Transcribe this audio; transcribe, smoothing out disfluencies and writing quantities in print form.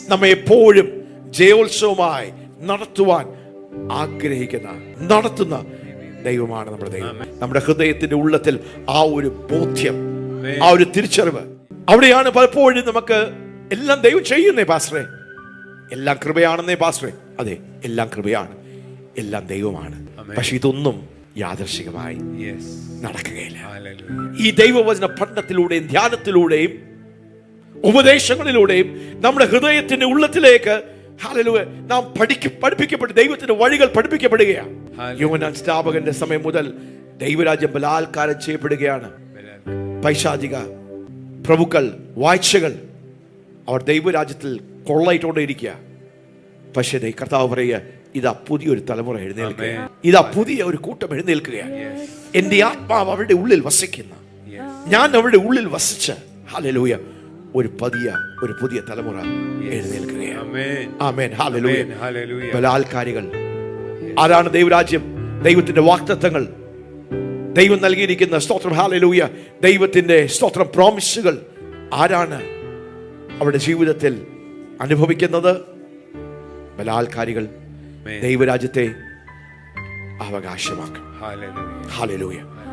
നമ്മെ എപ്പോഴും ജയോത്സവമായി നടത്തുവാൻ ആഗ്രഹിക്കുന്ന നടത്തുന്ന ദൈവമാണ് നമ്മുടെ ദൈവം. നമ്മുടെ ഹൃദയത്തിന്റെ ഉള്ളത്തിൽ ആ ഒരു ബോധ്യം, ആ ഒരു തിരിച്ചറിവ്, അവിടെയാണ് പലപ്പോഴും നമുക്ക് എല്ലാം ദൈവം ചെയ്യുന്നേ പാസ്റ്ററെ, എല്ലാം കൃപയാണെന്നേ പാസ്റ്ററെ. അതെ, എല്ലാം കൃപയാണ്, എല്ലാം ദൈവമാണ്. പക്ഷെ ഇതൊന്നും യാദൃശികമായി നടക്കുകയില്ല. ഈ ദൈവവചന പഠനത്തിലൂടെയും ധ്യാനത്തിലൂടെയും ഉപദേശങ്ങളിലൂടെയും നമ്മുടെ ഹൃദയത്തിന്റെ ഉള്ളത്തിലേക്ക് നാം പഠിപ്പിക്കപ്പെട്ട് ദൈവത്തിന്റെ വഴികൾ പഠിപ്പിക്കപ്പെടുകയാണ്. യോഹന്നാൻ സ്നാപകന്റെ സമയം മുതൽ ദൈവരാജ്യം ബലാത്കാരം ചെയ്യപ്പെടുകയാണ്. പൈശാചിക പ്രഭുക്കൾ, വാഴ്ചകൾ അവർ ദൈവരാജ്യത്തിൽ കൊള്ളയിട്ടുകൊണ്ടേയിരിക്കുക. പക്ഷേ കർത്താവ് പറയുക, ഇതാ പുതിയൊരു തലമുറ എഴുന്നേൽക്കുക, ഇതാ പുതിയ ഒരു കൂട്ടം എഴുന്നേൽക്കുകയാണ്. എന്റെ ആത്മാവ് അവരുടെ ഉള്ളിൽ വസിക്കുന്ന, ഞാൻ അവരുടെ ഉള്ളിൽ വസിച്ച് ഹല്ലേലൂയ ഒരു പുതിയ തലമുറ എഴുന്നേൽക്കുകയാണ്. ആമേൻ, ഹല്ലേലൂയ. ബലാത്കാരികൾ ആരാണ്? ദൈവരാജ്യം, ദൈവത്തിന്റെ വാഗ്ദത്തങ്ങൾ, ദൈവം നൽകിയിരിക്കുന്ന സ്തോത്രം, ഹല്ലേലൂയ, ദൈവത്തിന്റെ സ്തോത്രം പ്രോമിസുകൾ ആരാണ് അവരുടെ ജീവിതത്തിൽ അനുഭവിക്കുന്നത്? ബലാത്കാരികൾ ദൈവരാജ്യത്തെ അവകാശമാക്കും. ഹല്ലേലൂയ.